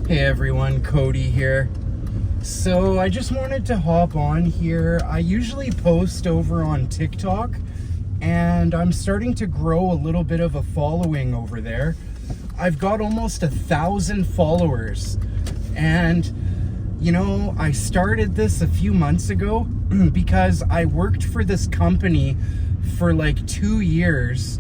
Hey everyone, Cody here. So I just wanted to hop on here. I usually post over on TikTok and I'm starting to grow a little bit of a following over there. I've got almost 1,000 followers, and you know, I started this a few months ago because I worked for this company for like 2 years.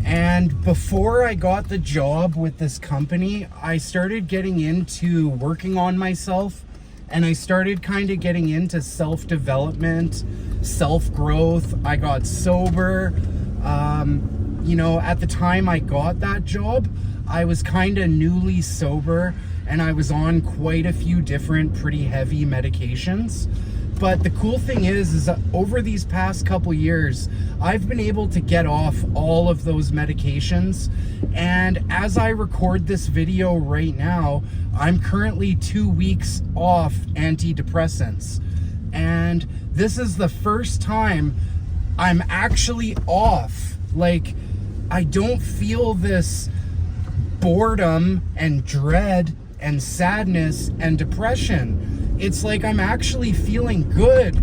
And before I got the job with this company, I started getting into working on myself, and I started kind of getting into self-development, self-growth. I got sober. You know, at the time I got that job, I was kind of newly sober, and I was on quite a few different pretty heavy medications. But the cool thing is that over these past couple years, I've been able to get off all of those medications. And as I record this video right now, I'm currently 2 weeks off antidepressants. And this is the first time I'm actually off. Like, I don't feel this boredom and dread and sadness and depression. It's like I'm actually feeling good.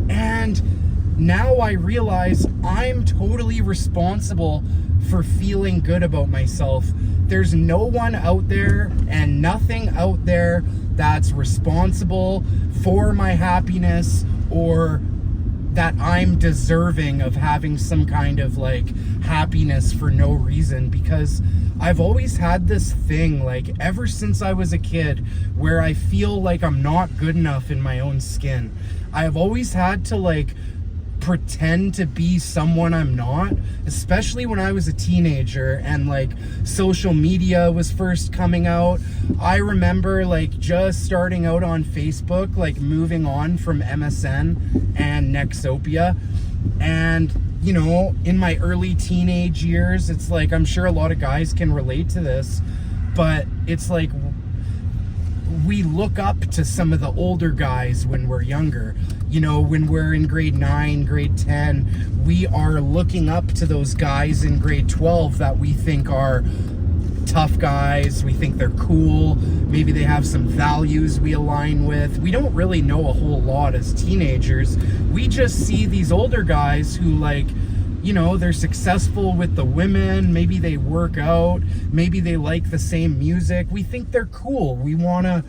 And now I realize I'm totally responsible for feeling good about myself. There's no one out there and nothing out there that's responsible for my happiness, or that I'm deserving of having some kind of like happiness for no reason, because I've always had this thing, like ever since I was a kid, where I feel like I'm not good enough in my own skin. I've always had to like pretend to be someone I'm not, especially when I was a teenager and like social media was first coming out. I remember like just starting out on Facebook, like moving on from MSN and Nexopia. And you know, in my early teenage years, it's like, I'm sure a lot of guys can relate to this, but it's like we look up to some of the older guys when we're younger. You know, when we're in grade 9, grade 10, we are looking up to those guys in grade 12 that we think are tough guys. We think they're cool. Maybe they have some values we align with. We don't really know a whole lot as teenagers. We just see these older guys who, like, you know, they're successful with the women. Maybe they work out. Maybe they like the same music. We think they're cool. We wanna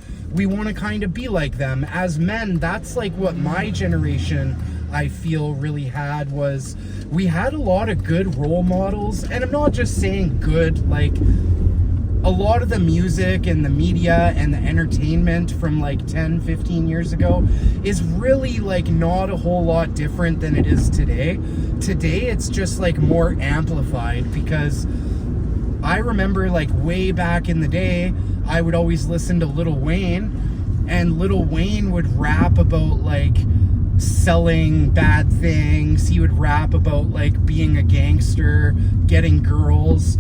kind of be like them. As men, that's like what my generation, I feel, really had. Was we had a lot of good role models. And I'm not just saying good, like a lot of the music and the media and the entertainment from like 10, 15 years ago is really like not a whole lot different than it is today. Today, it's just like more amplified, because I remember like way back in the day, I would always listen to Lil Wayne, and Lil Wayne would rap about like selling bad things. He would rap about like being a gangster, getting girls.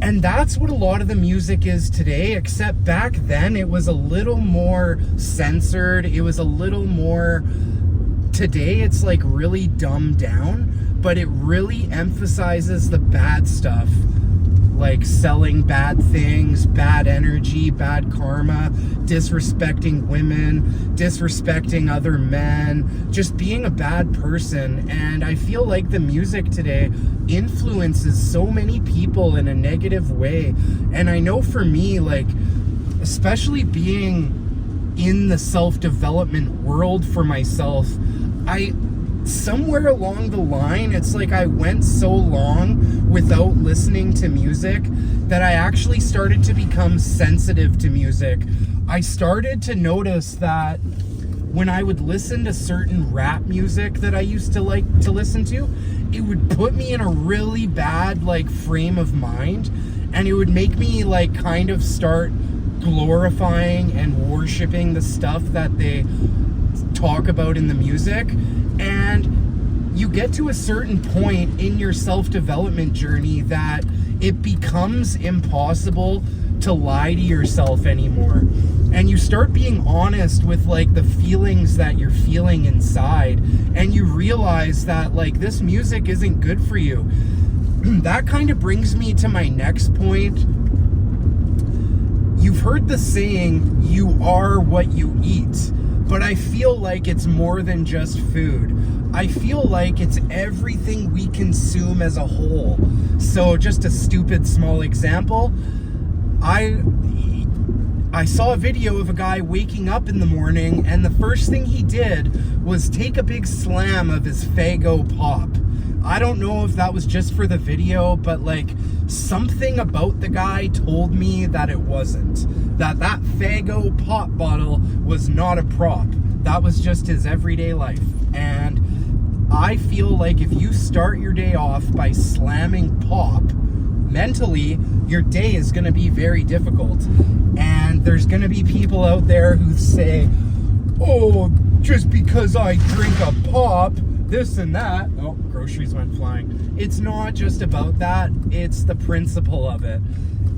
And that's what a lot of the music is today, except back then it was a little more censored. It was a little more, today it's like really dumbed down, but it really emphasizes the bad stuff, like selling bad things, bad energy, bad karma, disrespecting women, disrespecting other men, just being a bad person. And I feel like the music today influences so many people in a negative way. And I know for me, like, especially being in the self-development world for myself, somewhere along the line, it's like I went so long without listening to music that I actually started to become sensitive to music. I started to notice that when I would listen to certain rap music that I used to like to listen to, it would put me in a really bad like frame of mind, and it would make me like kind of start glorifying and worshiping the stuff that they talk about in the music. And you get to a certain point in your self-development journey that it becomes impossible to lie to yourself anymore. And you start being honest with like the feelings that you're feeling inside, and you realize that like this music isn't good for you. That kind of brings me to my next point. You You've heard the saying, you are what you eat, but I feel like it's more than just food. I feel like it's everything we consume as a whole. So just a stupid small example, I saw a video of a guy waking up in the morning, and the first thing he did was take a big slam of his Faygo pop. I don't know if that was just for the video, but like something about the guy told me that it wasn't. That Faygo pop bottle was not a prop. That was just his everyday life. And I feel like if you start your day off by slamming pop, mentally, your day is going to be very difficult. And there's going to be people out there who say, oh, just because I drink a pop, this and that. Oh, groceries went flying. It's not just about that. It's the principle of it.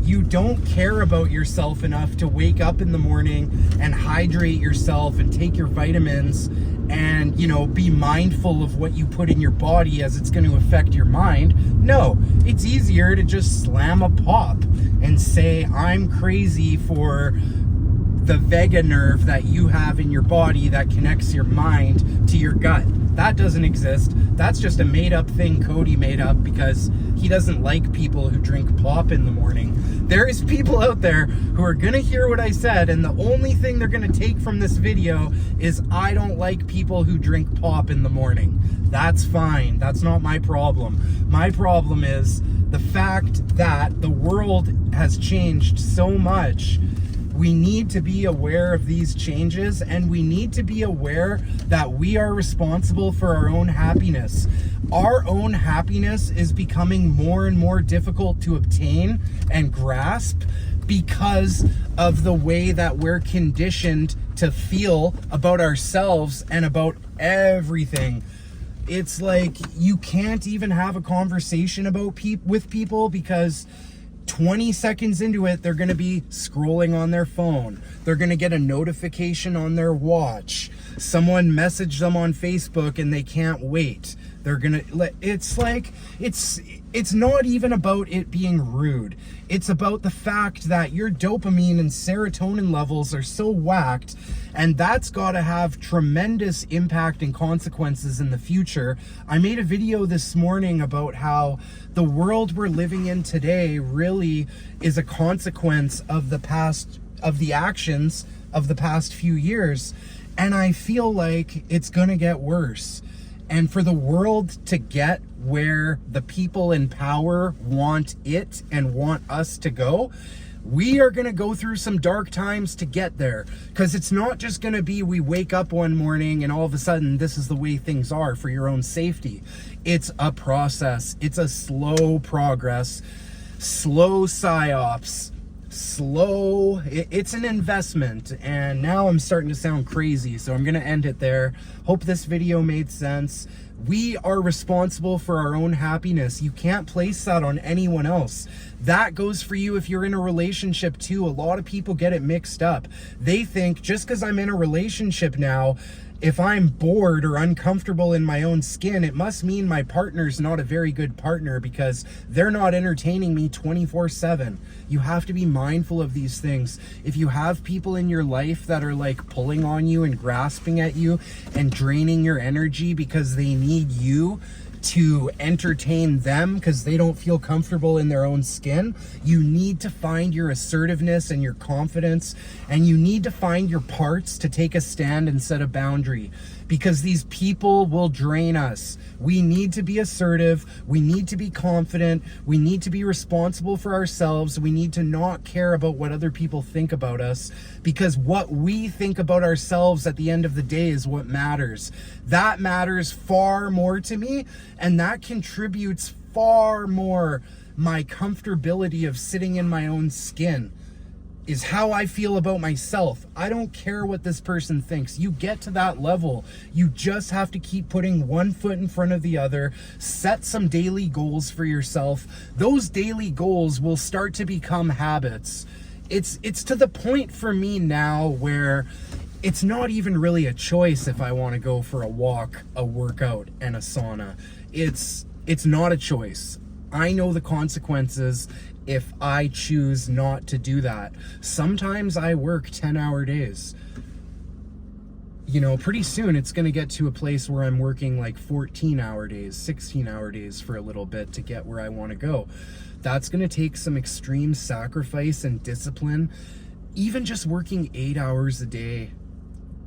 You don't care about yourself enough to wake up in the morning and hydrate yourself and take your vitamins and, you know, be mindful of what you put in your body as it's going to affect your mind. No, it's easier to just slam a pop and say, I'm crazy for the vagus nerve that you have in your body that connects your mind to your gut. That doesn't exist. That's just a made-up thing Cody made up because he doesn't like people who drink pop in the morning. There is people out there who are gonna hear what I said, and the only thing they're gonna take from this video is I don't like people who drink pop in the morning. That's fine. That's not my problem. My problem is the fact that the world has changed so much. We need to be aware of these changes, and we need to be aware that we are responsible for our own happiness. Our own happiness is becoming more and more difficult to obtain and grasp because of the way that we're conditioned to feel about ourselves and about everything. It's like you can't even have a conversation about with people because 20 seconds into it, they're going to be scrolling on their phone. They're going to get a notification on their watch. Someone messaged them on Facebook and they can't wait. They're going to, it's like, it's not even about it being rude. It's about the fact that your dopamine and serotonin levels are so whacked, and that's got to have tremendous impact and consequences in the future. I made a video this morning about how the world we're living in today really is a consequence of the actions of the past few years. And I feel like it's going to get worse. And for the world to get where the people in power want it and want us to go, we are going to go through some dark times to get there. Because it's not just going to be we wake up one morning and all of a sudden this is the way things are for your own safety. It's a process. It's a slow progress, slow psyops, slow. It's an investment. And now I'm starting to sound crazy, so I'm going to end it there. Hope this video made sense. We are responsible for our own happiness. You can't place that on anyone else. That goes for you if you're in a relationship too. A lot of people get it mixed up. They think just because I'm in a relationship now, if I'm bored or uncomfortable in my own skin, it must mean my partner's not a very good partner because they're not entertaining me 24/7. You have to be mindful of these things. If you have people in your life that are like pulling on you and grasping at you and draining your energy because they need you to entertain them because they don't feel comfortable in their own skin, you need to find your assertiveness and your confidence, and you need to find your parts to take a stand and set a boundary, because these people will drain us. We need to be assertive. We need to be confident. We need to be responsible for ourselves. We need to not care about what other people think about us, because what we think about ourselves at the end of the day is what matters. That matters far more to me, and that contributes far more. My comfortability of sitting in my own skin is how I feel about myself. I don't care what this person thinks. You get to that level, you just have to keep putting one foot in front of the other. Set some daily goals for yourself. Those daily goals will start to become habits. It's to the point for me now where it's not even really a choice if I want to go for a walk, a workout, and a sauna. It's not a choice. I know the consequences, if I choose not to do that. Sometimes I work 10-hour days. You know, pretty soon it's going to get to a place where I'm working like 14-hour days, 16-hour days for a little bit to get where I want to go. That's going to take some extreme sacrifice and discipline. Even just working 8 hours a day.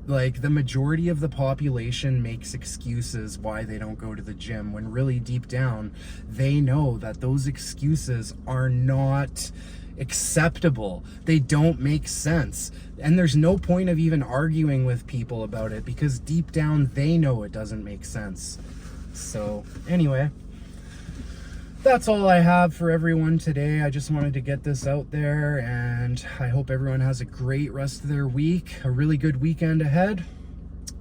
Like, the majority of the population makes excuses why they don't go to the gym, when really deep down they know that those excuses are not acceptable. They don't make sense. And there's no point of even arguing with people about it, because deep down they know it doesn't make sense. So anyway, that's all I have for everyone today. I just wanted to get this out there, and I hope everyone has a great rest of their week, a really good weekend ahead.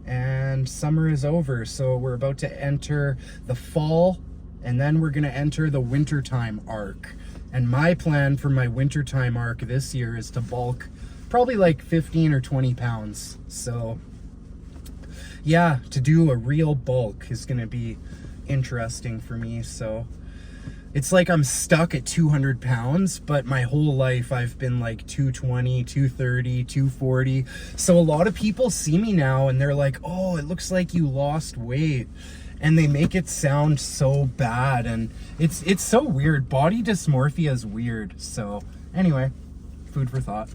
And summer is over, so we're about to enter the fall, and then we're going to enter the wintertime arc. And my plan for my wintertime arc this year is to bulk probably like 15 or 20 pounds. So yeah, to do a real bulk is going to be interesting for me. So it's like I'm stuck at 200 pounds, but my whole life I've been like 220, 230, 240. So a lot of people see me now and they're like, oh, it looks like you lost weight. And they make it sound so bad. And it's so weird. Body dysmorphia is weird. So anyway, food for thought.